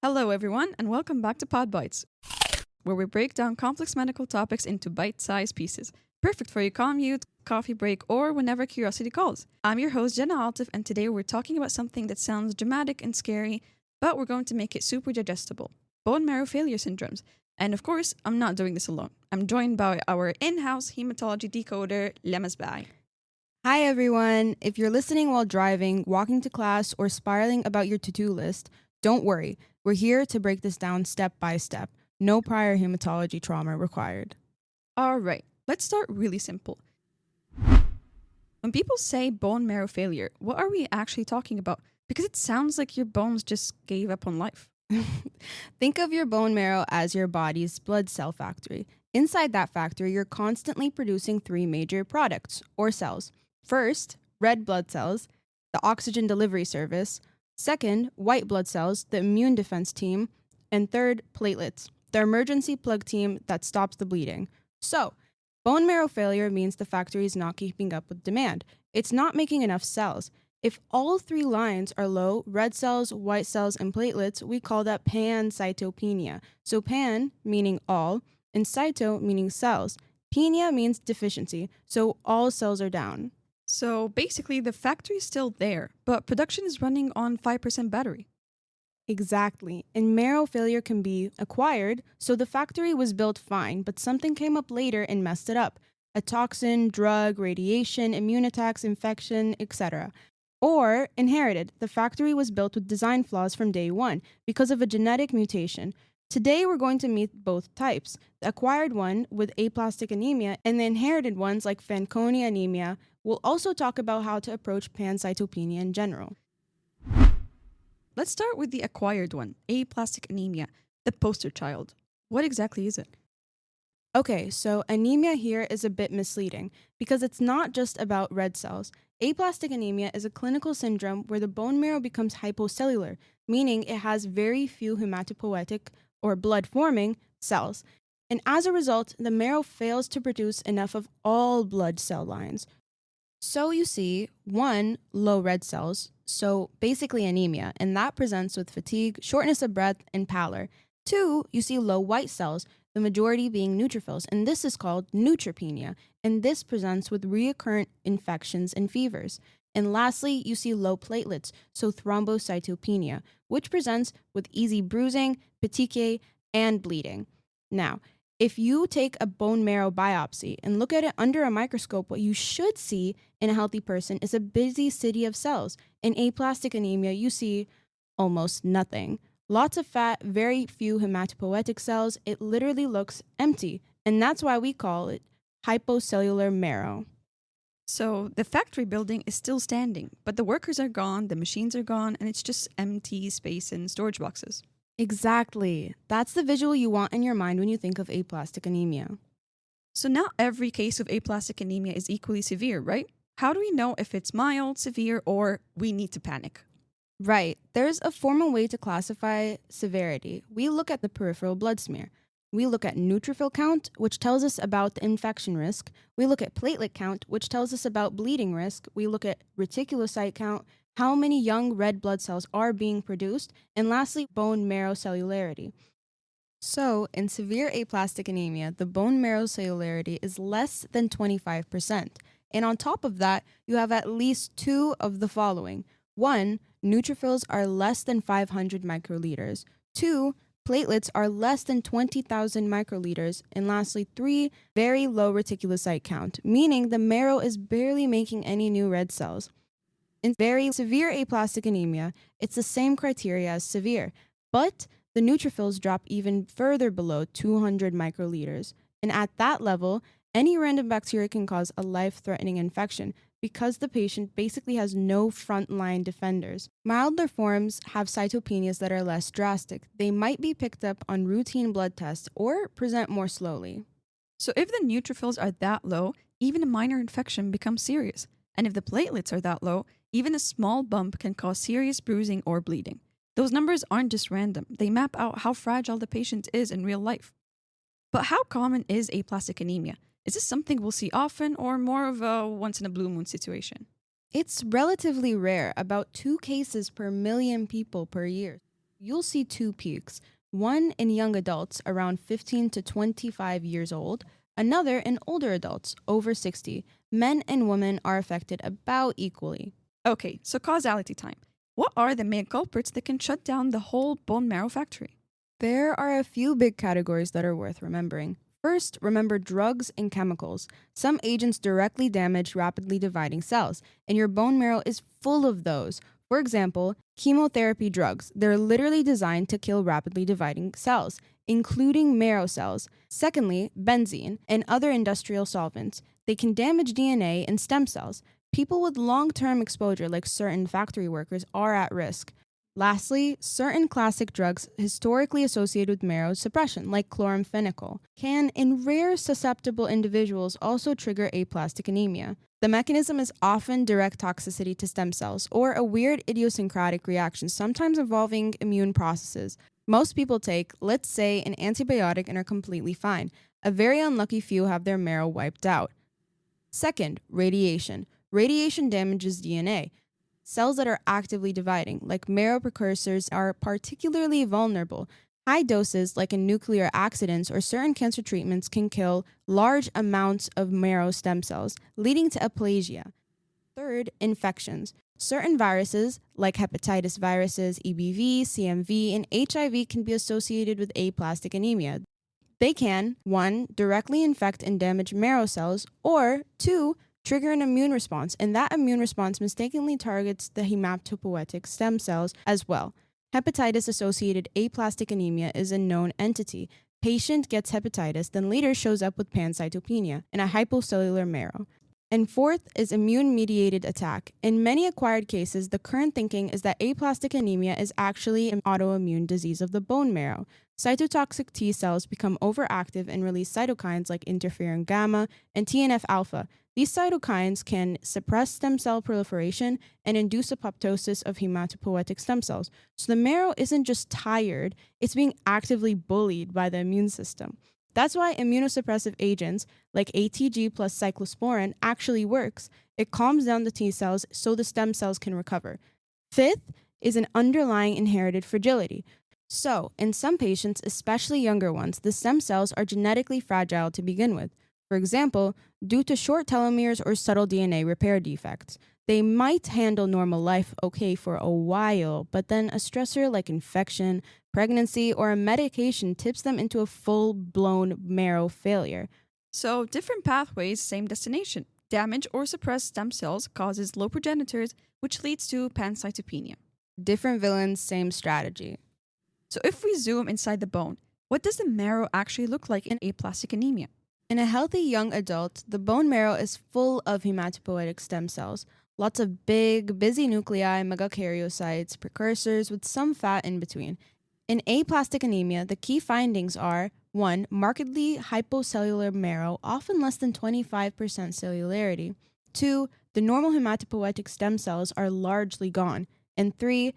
Hello, everyone, and welcome back to PodBites, where we break down complex medical topics into bite sized pieces, perfect for your commute, coffee break, or whenever curiosity calls. I'm your host, Jana Atef, and today we're talking about something that sounds dramatic and scary, but we're going to make it super digestible bone marrow failure syndromes. And of course, I'm not doing this alone. I'm joined by our in house hematology decoder, Lema Sibai. Hi, everyone. If you're listening while driving, walking to class, or spiraling about your to-do list, don't worry. We're here to break this down step by step. No prior hematology trauma required. All right, let's start really simple. When people say bone marrow failure, what are we actually talking about? Because it sounds like your bones just gave up on life. Think of your bone marrow as your body's blood cell factory. Inside that factory, you're constantly producing three major products, or cells. First, red blood cells, the oxygen delivery service. Second, white blood cells, the immune defense team. And third, platelets, the emergency plug team that stops the bleeding. So, bone marrow failure means the factory is not keeping up with demand. It's not making enough cells. If all three lines are low, red cells, white cells, and platelets, we call that pancytopenia. So pan meaning all, and cyto meaning cells. Penia means deficiency, so all cells are down. So basically, the factory is still there, but production is running on 5% battery. Exactly. And marrow failure can be acquired, so the factory was built fine, but something came up later and messed it up. A toxin, drug, radiation, immune attacks, infection, etc. Or inherited. The factory was built with design flaws from day one because of a genetic mutation. Today, we're going to meet both types, the acquired one with aplastic anemia and the inherited ones like Fanconi anemia. We'll also talk about how to approach pancytopenia in general. Let's start with the acquired one, aplastic anemia, the poster child. What exactly is it? Okay, so anemia here is a bit misleading because it's not just about red cells. Aplastic anemia is a clinical syndrome where the bone marrow becomes hypocellular, meaning it has very few hematopoietic or blood-forming cells. And as a result, the marrow fails to produce enough of all blood cell lines. So you see, 1, low red cells, so basically anemia, and that presents with fatigue, shortness of breath, and pallor. 2, you see low white cells, the majority being neutrophils, and this is called neutropenia, and this presents with recurrent infections and fevers. And lastly, you see low platelets, so thrombocytopenia, which presents with easy bruising, petechiae, and bleeding. Now, if you take a bone marrow biopsy and look at it under a microscope, what you should see in a healthy person is a busy city of cells. In aplastic anemia, you see almost nothing. Lots of fat, very few hematopoietic cells. It literally looks empty, and that's why we call it hypocellular marrow. So the factory building is still standing, but the workers are gone, the machines are gone, and it's just empty space in storage boxes. Exactly. That's the visual you want in your mind when you think of aplastic anemia. So not every case of aplastic anemia is equally severe, right? How do we know if it's mild, severe, or we need to panic? Right. There's a formal way to classify severity. We look at the peripheral blood smear. We look at neutrophil count, which tells us about the infection risk. We look at platelet count, which tells us about bleeding risk. We look at reticulocyte count, how many young red blood cells are being produced. And lastly, bone marrow cellularity. So, in severe aplastic anemia, the bone marrow cellularity is less than 25%. And on top of that, you have at least 2 of the following. 1, neutrophils are less than 500 microliters. 2, platelets are less than 20,000 microliters. And lastly, 3, very low reticulocyte count, meaning the marrow is barely making any new red cells. In very severe aplastic anemia, it's the same criteria as severe, but the neutrophils drop even further below 200 microliters. And at that level, any random bacteria can cause a life-threatening infection because the patient basically has no frontline defenders. Milder forms have cytopenias that are less drastic. They might be picked up on routine blood tests or present more slowly. So if the neutrophils are that low, even a minor infection becomes serious. And if the platelets are that low, even a small bump can cause serious bruising or bleeding. Those numbers aren't just random. They map out how fragile the patient is in real life. But how common is aplastic anemia? Is this something we'll see often or more of a once-in-a-blue-moon situation? It's relatively rare, about 2 cases per million people per year. You'll see two peaks, one in young adults around 15 to 25 years old, another in older adults over 60. Men and women are affected about equally. Okay, so causality time. What are the main culprits that can shut down the whole bone marrow factory? There are a few big categories that are worth remembering. First, remember drugs and chemicals. Some agents directly damage rapidly dividing cells, and your bone marrow is full of those. For example, chemotherapy drugs. They're literally designed to kill rapidly dividing cells, including marrow cells. Secondly, benzene and other industrial solvents. They can damage DNA and stem cells. People with long-term exposure, like certain factory workers, are at risk. Lastly, certain classic drugs historically associated with marrow suppression, like chloramphenicol, can, in rare susceptible individuals, also trigger aplastic anemia. The mechanism is often direct toxicity to stem cells, or a weird idiosyncratic reaction, sometimes involving immune processes. Most people take, let's say, an antibiotic and are completely fine. A very unlucky few have their marrow wiped out. Second, radiation. Radiation damages DNA. Cells that are actively dividing, like marrow precursors, are particularly vulnerable. High doses, like in nuclear accidents or certain cancer treatments, can kill large amounts of marrow stem cells, leading to aplasia. Third, infections. Certain viruses, like hepatitis viruses, EBV, CMV, and HIV, can be associated with aplastic anemia. They can, 1, directly infect and damage marrow cells, or 2, trigger an immune response, and that immune response mistakenly targets the hematopoietic stem cells as well. Hepatitis-associated aplastic anemia is a known entity. Patient gets hepatitis, then later shows up with pancytopenia and a hypocellular marrow. And fourth is immune-mediated attack. In many acquired cases, the current thinking is that aplastic anemia is actually an autoimmune disease of the bone marrow. Cytotoxic T cells become overactive and release cytokines like interferon gamma and TNF alpha. These cytokines can suppress stem cell proliferation and induce apoptosis of hematopoietic stem cells. So the marrow isn't just tired, it's being actively bullied by the immune system. That's why immunosuppressive agents like ATG plus cyclosporin actually works. It calms down the T cells so the stem cells can recover. Fifth is an underlying inherited fragility. So, in some patients, especially younger ones, the stem cells are genetically fragile to begin with. For example, due to short telomeres or subtle DNA repair defects. They might handle normal life okay for a while, but then a stressor like infection, pregnancy, or a medication tips them into a full-blown marrow failure. So, different pathways, same destination. Damage or suppressed stem cells causes low progenitors, which leads to pancytopenia. Different villains, same strategy. So, if we zoom inside the bone, what does the marrow actually look like in aplastic anemia? In a healthy young adult, the bone marrow is full of hematopoietic stem cells. Lots of big, busy nuclei, megakaryocytes, precursors with some fat in between. In aplastic anemia, the key findings are 1. Markedly hypocellular marrow, often less than 25% cellularity. 2. The normal hematopoietic stem cells are largely gone. And 3.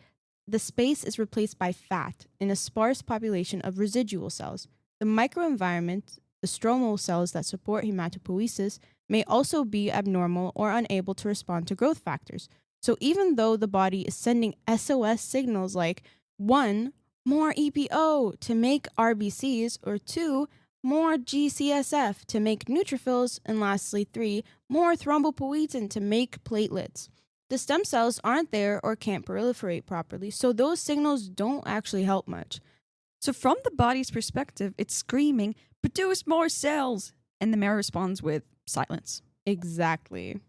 The space is replaced by fat in a sparse population of residual cells. The microenvironment, the stromal cells that support hematopoiesis, may also be abnormal or unable to respond to growth factors. So even though the body is sending SOS signals like 1. More EPO to make RBCs, or 2. More GCSF to make neutrophils, and lastly 3. More thrombopoietin to make platelets. The stem cells aren't there or can't proliferate properly, so those signals don't actually help much. So, from the body's perspective, it's screaming, produce more cells! And the marrow responds with silence. Exactly.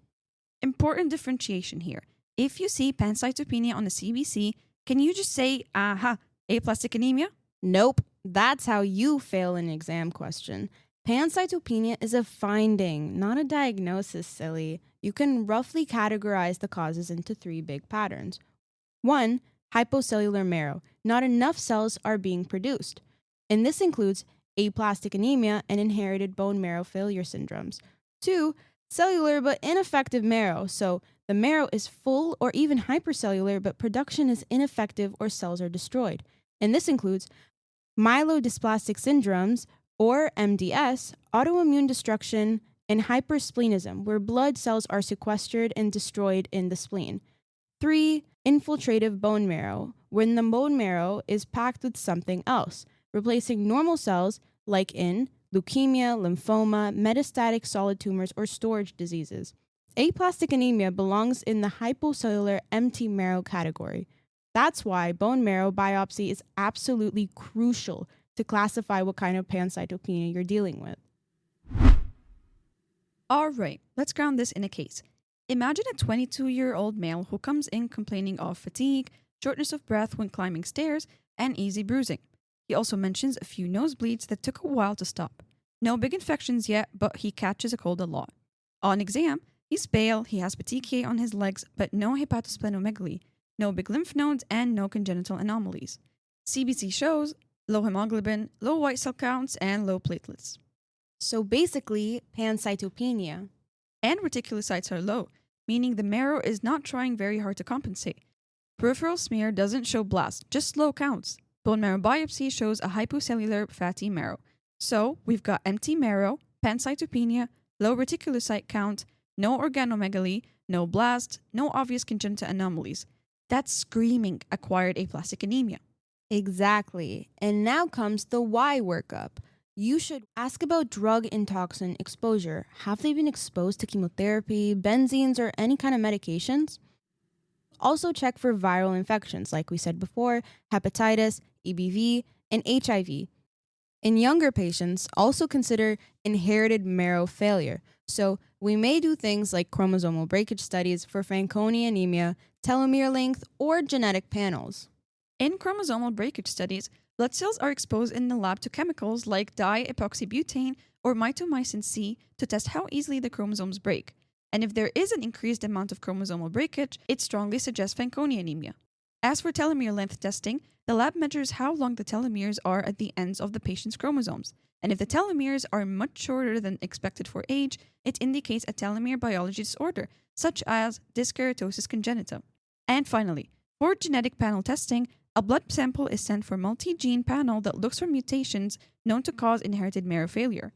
Important differentiation here. If you see pancytopenia on the CBC, can you just say, aha, aplastic anemia? Nope. That's how you fail an exam question. Pancytopenia is a finding, not a diagnosis, silly. You can roughly categorize the causes into 3 big patterns. 1. Hypocellular marrow. Not enough cells are being produced. And this includes aplastic anemia and inherited bone marrow failure syndromes. 2. Cellular but ineffective marrow. So the marrow is full or even hypercellular, but production is ineffective or cells are destroyed. And this includes myelodysplastic syndromes, or MDS, autoimmune destruction, and hypersplenism, where blood cells are sequestered and destroyed in the spleen. 3. Infiltrative bone marrow, when the bone marrow is packed with something else, replacing normal cells like in leukemia, lymphoma, metastatic solid tumors, or storage diseases. Aplastic anemia belongs in the hypocellular empty marrow category. That's why bone marrow biopsy is absolutely crucial to classify what kind of pancytopenia you're dealing with. Alright, let's ground this in a case. Imagine a 22-year-old male who comes in complaining of fatigue, shortness of breath when climbing stairs, and easy bruising. He also mentions a few nosebleeds that took a while to stop. No big infections yet, but he catches a cold a lot. On exam, he's pale, he has petechiae on his legs, but no hepatosplenomegaly, no big lymph nodes, and no congenital anomalies. CBC shows low hemoglobin, low white cell counts, and low platelets. So basically, pancytopenia. And reticulocytes are low, meaning the marrow is not trying very hard to compensate. Peripheral smear doesn't show blast, just low counts. Bone marrow biopsy shows a hypocellular fatty marrow. So we've got empty marrow, pancytopenia, low reticulocyte count, no organomegaly, no blast, no obvious congenital anomalies. That's screaming acquired aplastic anemia. Exactly. And now comes the why workup. You should ask about drug and toxin exposure. Have they been exposed to chemotherapy, benzenes, or any kind of medications? Also check for viral infections, like we said before, hepatitis, EBV, and HIV. In younger patients, also consider inherited marrow failure. So we may do things like chromosomal breakage studies for Fanconi anemia, telomere length, or genetic panels. In chromosomal breakage studies, blood cells are exposed in the lab to chemicals like di-epoxybutane or mitomycin C to test how easily the chromosomes break. And if there is an increased amount of chromosomal breakage, it strongly suggests Fanconi anemia. As for telomere length testing, the lab measures how long the telomeres are at the ends of the patient's chromosomes. And if the telomeres are much shorter than expected for age, it indicates a telomere biology disorder, such as dyskeratosis congenita. And finally, for genetic panel testing, a blood sample is sent for multi-gene panel that looks for mutations known to cause inherited marrow failure.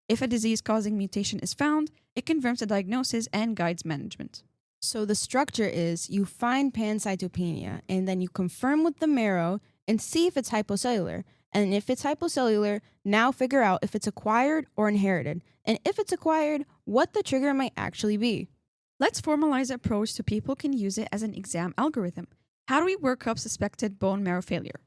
If a disease-causing mutation is found, it confirms the diagnosis and guides management. So the structure is you find pancytopenia and then you confirm with the marrow and see if it's hypocellular. And if it's hypocellular, now figure out if it's acquired or inherited. And if it's acquired, what the trigger might actually be. Let's formalize the approach so people can use it as an exam algorithm. How do we work up suspected bone marrow failure?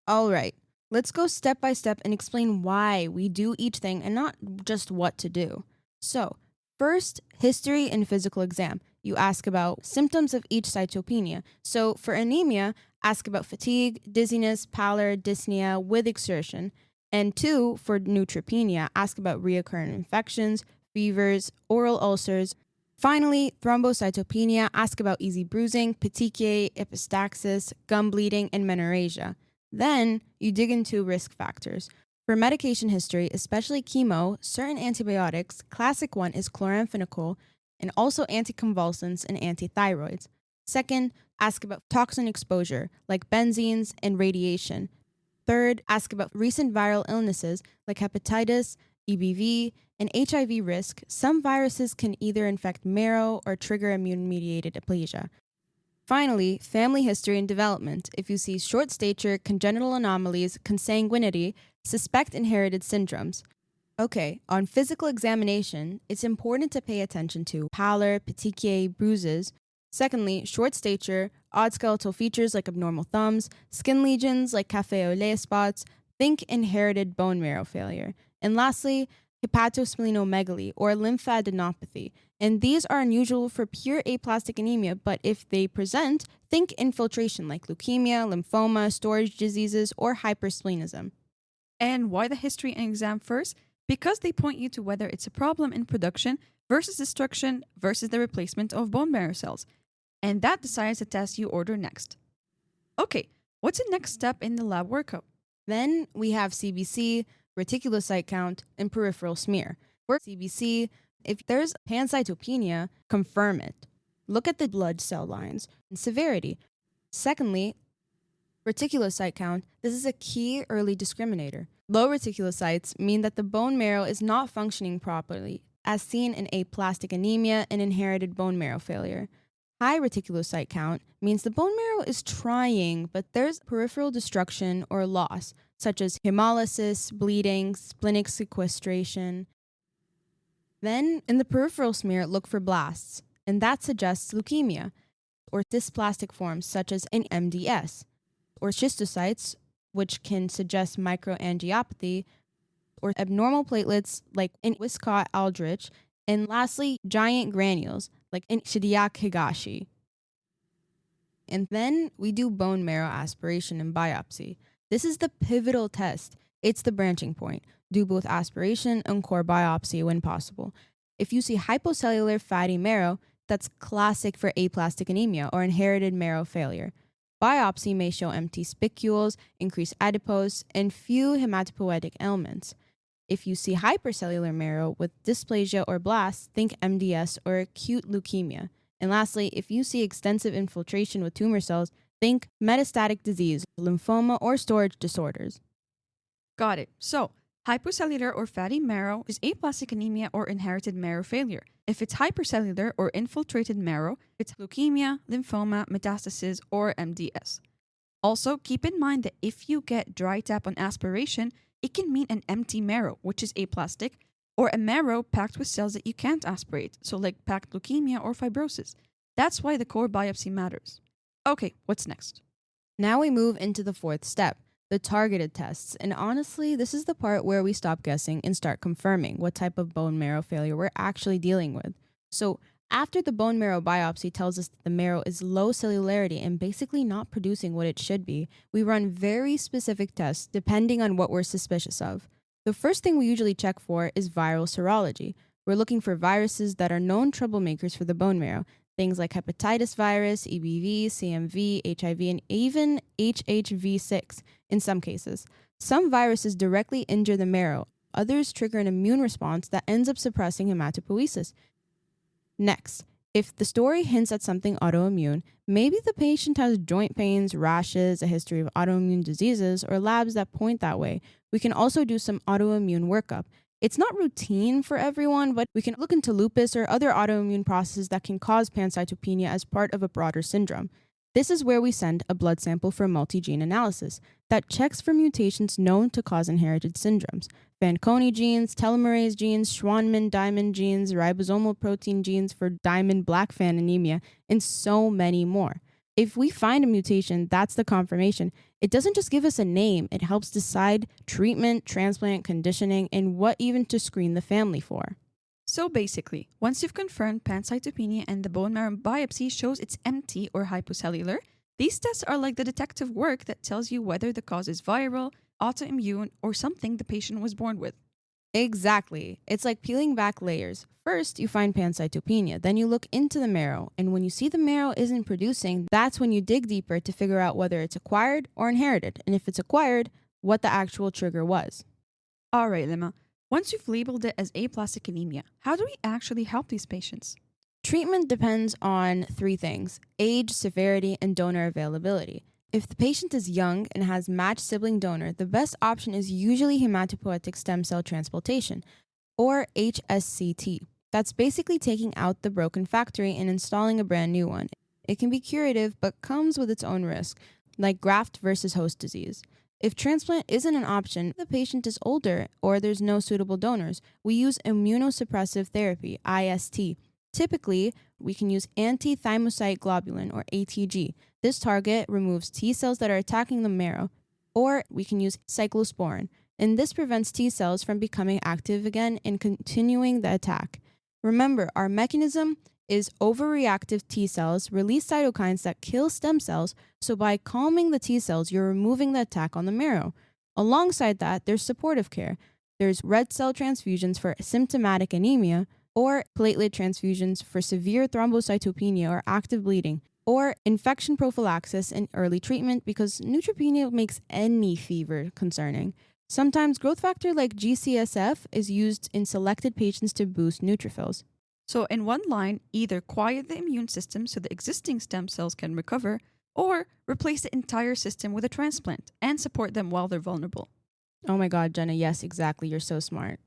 All right, let's go step by step and explain why we do each thing and not just what to do. So, first, history and physical exam. You ask about symptoms of each cytopenia. So, for anemia, ask about fatigue, dizziness, pallor, dyspnea with exertion. And 2, for neutropenia, ask about recurrent infections, fevers, oral ulcers. Finally, thrombocytopenia, ask about easy bruising, petechiae, epistaxis, gum bleeding, and menorrhagia. Then, you dig into risk factors. For medication history, especially chemo, certain antibiotics, classic one is chloramphenicol, and also anticonvulsants and antithyroids. Second, ask about toxin exposure, like benzenes and radiation. Third, ask about recent viral illnesses, like hepatitis, EBV, and HIV risk. Some viruses can either infect marrow or trigger immune-mediated aplasia. Finally, family history and development. If you see short stature, congenital anomalies, consanguinity, suspect inherited syndromes. Okay, on physical examination, it's important to pay attention to pallor, petechiae, bruises. Secondly, short stature, odd skeletal features like abnormal thumbs, skin lesions like café au lait spots. Think inherited bone marrow failure. And lastly, hepatosplenomegaly or lymphadenopathy. And these are unusual for pure aplastic anemia, but if they present, think infiltration like leukemia, lymphoma, storage diseases, or hypersplenism. And why the history and exam first? Because they point you to whether it's a problem in production versus destruction versus the replacement of bone marrow cells. And that decides the test you order next. Okay, what's the next step in the lab workup? Then we have CBC, reticulocyte count, and peripheral smear. For CBC, if there's pancytopenia, confirm it. Look at the blood cell lines and severity. Secondly, reticulocyte count. This is a key early discriminator. Low reticulocytes mean that the bone marrow is not functioning properly, as seen in aplastic anemia and inherited bone marrow failure. High reticulocyte count means the bone marrow is trying, but there's peripheral destruction or loss, such as hemolysis, bleeding, splenic sequestration. Then, in the peripheral smear, look for blasts, and that suggests leukemia, or dysplastic forms such as an MDS, or schistocytes, which can suggest microangiopathy, or abnormal platelets like in Wiskott-Aldrich, and lastly, giant granules like in Shidiak-Higashi. And then we do bone marrow aspiration and biopsy. This is the pivotal test. It's the branching point. Do both aspiration and core biopsy when possible. If you see hypocellular fatty marrow, that's classic for aplastic anemia or inherited marrow failure. Biopsy may show empty spicules, increased adipose, and few hematopoietic elements. If you see hypercellular marrow with dysplasia or blasts, think MDS or acute leukemia. And lastly, if you see extensive infiltration with tumor cells, think metastatic disease, lymphoma, or storage disorders. Got it. So, hypocellular or fatty marrow is aplastic anemia or inherited marrow failure. If it's hypercellular or infiltrated marrow, it's leukemia, lymphoma, metastasis, or MDS. Also, keep in mind that if you get dry tap on aspiration, it can mean an empty marrow, which is aplastic, or a marrow packed with cells that you can't aspirate, so like packed leukemia or fibrosis. That's why the core biopsy matters. Okay, what's next? Now we move into the fourth step, the targeted tests. And honestly, this is the part where we stop guessing and start confirming what type of bone marrow failure we're actually dealing with. So, after the bone marrow biopsy tells us that the marrow is low cellularity and basically not producing what it should be, we run very specific tests depending on what we're suspicious of. The first thing we usually check for is viral serology. We're looking for viruses that are known troublemakers for the bone marrow, things like hepatitis virus, EBV, CMV, HIV, and even HHV6 in some cases. Some viruses directly injure the marrow, others trigger an immune response that ends up suppressing hematopoiesis. Next, if the story hints at something autoimmune, maybe the patient has joint pains, rashes, a history of autoimmune diseases, or labs that point that way. We can also do some autoimmune workup. It's not routine for everyone, but we can look into lupus or other autoimmune processes that can cause pancytopenia as part of a broader syndrome. This is where we send a blood sample for multi-gene analysis that checks for mutations known to cause inherited syndromes. Fanconi genes, telomerase genes, Schwann diamond genes, ribosomal protein genes for diamond blackfan anemia, and so many more. If we find a mutation, that's the confirmation. It doesn't just give us a name, it helps decide treatment, transplant, conditioning, and what even to screen the family for. So basically, once you've confirmed pancytopenia and the bone marrow biopsy shows it's empty or hypocellular, these tests are like the detective work that tells you whether the cause is viral, autoimmune, or something the patient was born with. Exactly. It's like peeling back layers. First, you find pancytopenia, then you look into the marrow, and when you see the marrow isn't producing, that's when you dig deeper to figure out whether it's acquired or inherited, and if it's acquired, what the actual trigger was. All right, Lema. Once you've labeled it as aplastic anemia, how do we actually help these patients? Treatment depends on three things: age, severity, and donor availability. If the patient is young and has matched sibling donor, the best option is usually hematopoietic stem cell transplantation, or HSCT. That's basically taking out the broken factory and installing a brand new one. It can be curative, but comes with its own risk, like graft versus host disease. If transplant isn't an option, the patient is older or there's no suitable donors, we use immunosuppressive therapy, IST. Typically, we can use anti-thymocyte globulin, or ATG. This target removes T cells that are attacking the marrow, or we can use cyclosporin, and this prevents T cells from becoming active again and continuing the attack. Remember, our mechanism is overreactive T cells release cytokines that kill stem cells, so by calming the T cells, you're removing the attack on the marrow. Alongside that, there's supportive care. There's red cell transfusions for symptomatic anemia, or platelet transfusions for severe thrombocytopenia or active bleeding, or infection prophylaxis and early treatment because neutropenia makes any fever concerning. Sometimes growth factor like GCSF is used in selected patients to boost neutrophils. So, in one line, either quiet the immune system so the existing stem cells can recover, or replace the entire system with a transplant and support them while they're vulnerable. Oh my God, Jana, yes, exactly. You're so smart.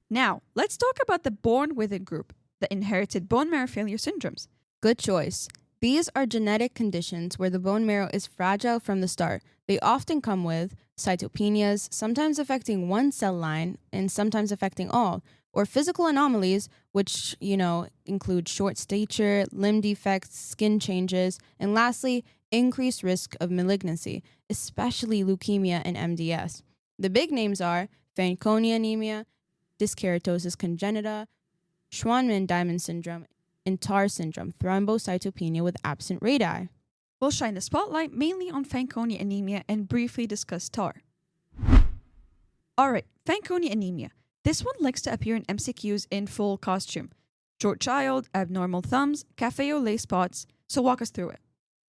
Now, let's talk about the born with it group, the inherited bone marrow failure syndromes. Good choice. These are genetic conditions where the bone marrow is fragile from the start. They often come with cytopenias, sometimes affecting one cell line and sometimes affecting all, or physical anomalies, which, include short stature, limb defects, skin changes, and lastly, increased risk of malignancy, especially leukemia and MDS. The big names are Fanconi anemia, dyskeratosis congenita, Schwann-Diamond syndrome, and TAR syndrome, thrombocytopenia with absent radii. We'll shine the spotlight mainly on Fanconi anemia and briefly discuss TAR. Alright, Fanconi anemia. This one likes to appear in MCQs in full costume. Short child, abnormal thumbs, cafe au lait spots. So walk us through it.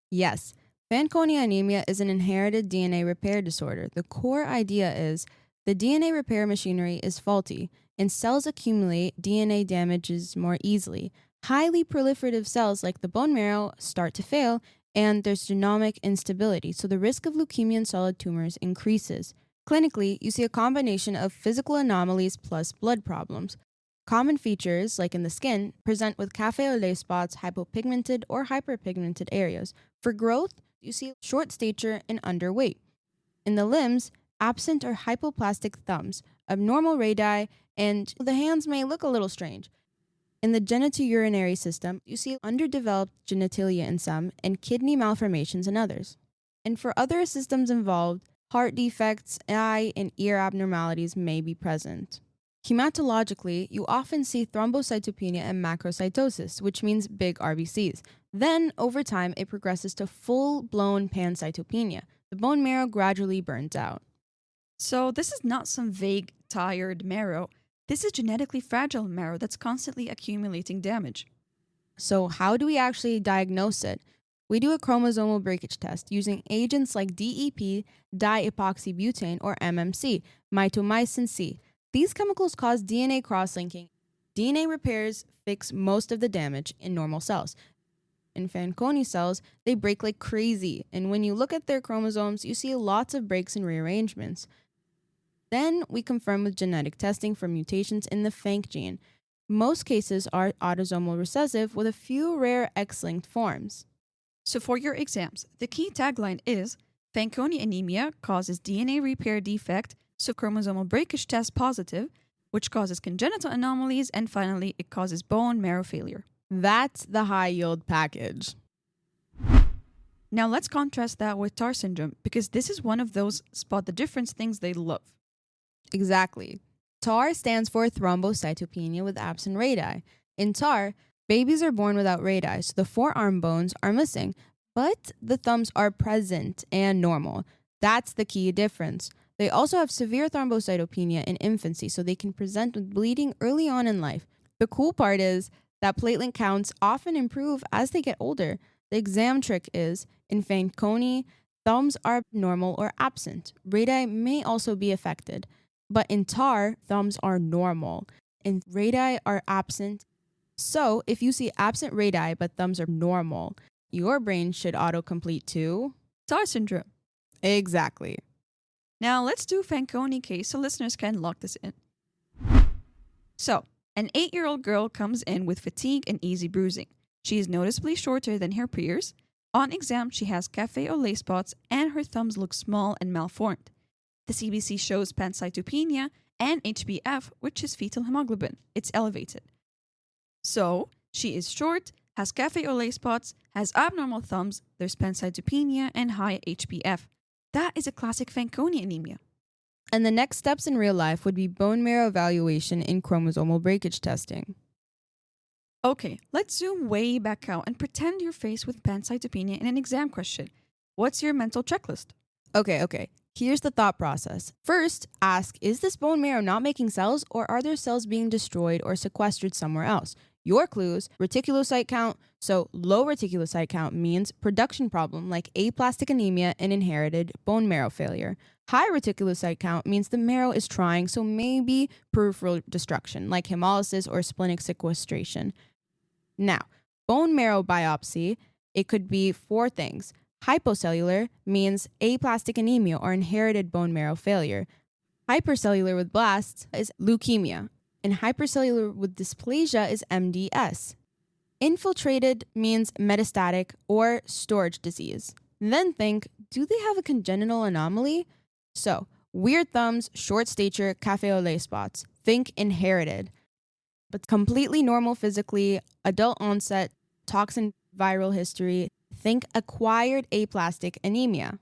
Yes, Fanconi anemia is an inherited DNA repair disorder. The core idea is the DNA repair machinery is faulty, and cells accumulate DNA damages more easily. Highly proliferative cells like the bone marrow start to fail, and there's genomic instability, so the risk of leukemia and solid tumors increases. Clinically, you see a combination of physical anomalies plus blood problems. Common features, like in the skin, present with cafe au lait spots, hypopigmented or hyperpigmented areas. For growth, you see short stature and underweight. In the limbs, absent or hypoplastic thumbs, abnormal radii, and the hands may look a little strange. In the genitourinary system, you see underdeveloped genitalia in some and kidney malformations in others. And for other systems involved, heart defects, eye and ear abnormalities may be present. Hematologically, you often see thrombocytopenia and macrocytosis, which means big RBCs. Then, over time, it progresses to full-blown pancytopenia. The bone marrow gradually burns out. So this is not some vague, tired marrow. This is genetically fragile marrow that's constantly accumulating damage. So how do we actually diagnose it? We do a chromosomal breakage test using agents like DEP, diepoxybutane, or MMC, mitomycin C. These chemicals cause DNA cross-linking. DNA repairs fix most of the damage in normal cells. In Fanconi cells, they break like crazy, and when you look at their chromosomes, you see lots of breaks and rearrangements. Then we confirm with genetic testing for mutations in the Fanc gene. Most cases are autosomal recessive with a few rare X-linked forms. So for your exams, the key tagline is Fanconi anemia causes DNA repair defect, so chromosomal breakage test positive, which causes congenital anomalies, and finally, it causes bone marrow failure. That's the high-yield package. Now let's contrast that with TAR syndrome, because this is one of those spot the difference things they love. Exactly. TAR stands for thrombocytopenia with absent radii. In TAR, babies are born without radii, so the forearm bones are missing, but the thumbs are present and normal. That's the key difference. They also have severe thrombocytopenia in infancy, so they can present with bleeding early on in life. The cool part is that platelet counts often improve as they get older. The exam trick is, in Fanconi, thumbs are normal or absent. Radii may also be affected. But in TAR, thumbs are normal and radii are absent. So if you see absent radii but thumbs are normal, your brain should autocomplete to TAR syndrome. Exactly. Now let's do Fanconi case so listeners can lock this in. So, an 8-year-old girl comes in with fatigue and easy bruising. She is noticeably shorter than her peers. On exam, she has cafe au lait spots and her thumbs look small and malformed. The CBC shows pancytopenia and HbF, which is fetal hemoglobin. It's elevated. So, she is short, has cafe au lait spots, has abnormal thumbs, there's pancytopenia, and high HbF. That is a classic Fanconi anemia. And the next steps in real life would be bone marrow evaluation in chromosomal breakage testing. Okay, let's zoom way back out and pretend you're faced with pancytopenia in an exam question. What's your mental checklist? Okay. Here's the thought process. First, ask, is this bone marrow not making cells, or are there cells being destroyed or sequestered somewhere else? Your clues: reticulocyte count. So low reticulocyte count means production problem like aplastic anemia and inherited bone marrow failure. High reticulocyte count means the marrow is trying, so maybe peripheral destruction like hemolysis or splenic sequestration. Now, bone marrow biopsy, it could be 4 things. Hypocellular means aplastic anemia or inherited bone marrow failure. Hypercellular with blasts is leukemia, and hypercellular with dysplasia is MDS. Infiltrated means metastatic or storage disease. Then think, do they have a congenital anomaly? So, weird thumbs, short stature, cafe au lait spots. Think inherited. But completely normal physically, adult onset, toxin viral history. Think acquired aplastic anemia.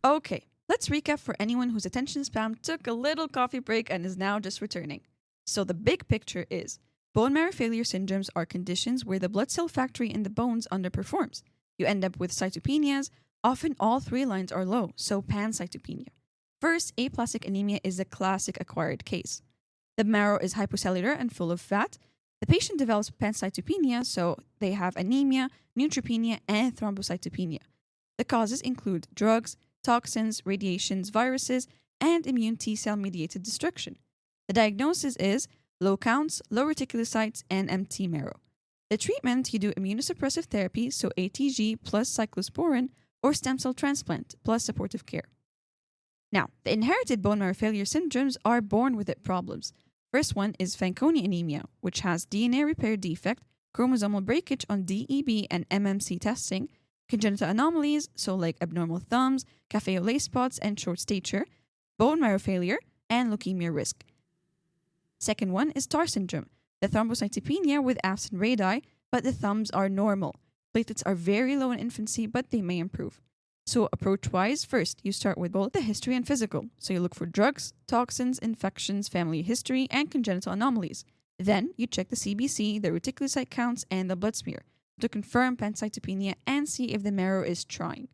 Okay, let's recap for anyone whose attention span took a little coffee break and is now just returning. So the big picture is bone marrow failure syndromes are conditions where the blood cell factory in the bones underperforms. You end up with cytopenias. Often all three lines are low, so pancytopenia. First, aplastic anemia is a classic acquired case. The marrow is hypocellular and full of fat. The patient develops pancytopenia, so they have anemia, neutropenia, and thrombocytopenia. The causes include drugs, toxins, radiations, viruses, and immune T cell mediated destruction. The diagnosis is low counts, low reticulocytes, and empty marrow. The treatment, you do immunosuppressive therapy, so ATG plus cyclosporin, or stem cell transplant plus supportive care. Now, the inherited bone marrow failure syndromes are born with it problems. First one is Fanconi anemia, which has DNA repair defect, chromosomal breakage on DEB and MMC testing, congenital anomalies, so like abnormal thumbs, cafe au lait spots, and short stature, bone marrow failure, and leukemia risk. Second one is TAR syndrome, the thrombocytopenia with absent radii, but the thumbs are normal. Platelets are very low in infancy, but they may improve. So approach-wise, first, you start with both the history and physical. So you look for drugs, toxins, infections, family history, and congenital anomalies. Then you check the CBC, the reticulocyte counts, and the blood smear to confirm pancytopenia and see if the marrow is trying.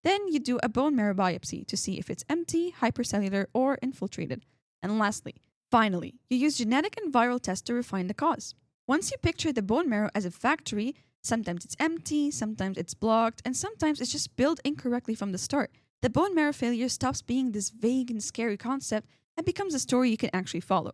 Then you do a bone marrow biopsy to see if it's empty, hypercellular, or infiltrated. And lastly, finally, you use genetic and viral tests to refine the cause. Once you picture the bone marrow as a factory, sometimes it's empty, sometimes it's blocked, and sometimes it's just built incorrectly from the start. The bone marrow failure stops being this vague and scary concept and becomes a story you can actually follow.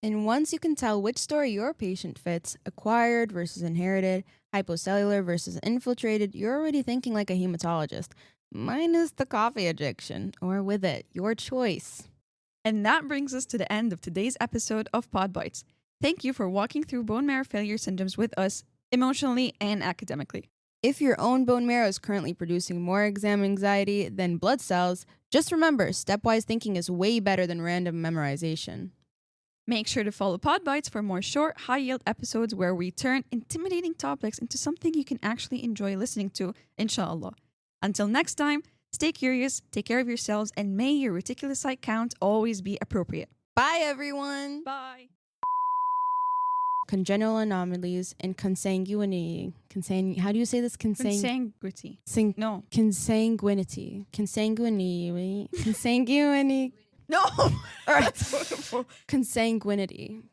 And once you can tell which story your patient fits, acquired versus inherited, hypocellular versus infiltrated, you're already thinking like a hematologist. Minus the coffee addiction, or with it, your choice. And that brings us to the end of today's episode of PodBites. Thank you for walking through bone marrow failure syndromes with us, emotionally and academically. If your own bone marrow is currently producing more exam anxiety than blood cells, just remember, stepwise thinking is way better than random memorization. Make sure to follow PodBites for more short, high-yield episodes where we turn intimidating topics into something you can actually enjoy listening to, inshallah. Until next time, stay curious, take care of yourselves, and may your reticulocyte count always be appropriate. Bye, everyone! Bye! Congenital anomalies and consanguinity. How do you say this? Consanguinity. No. Consanguinity. Consanguinity. No! That's horrible. Consanguinity.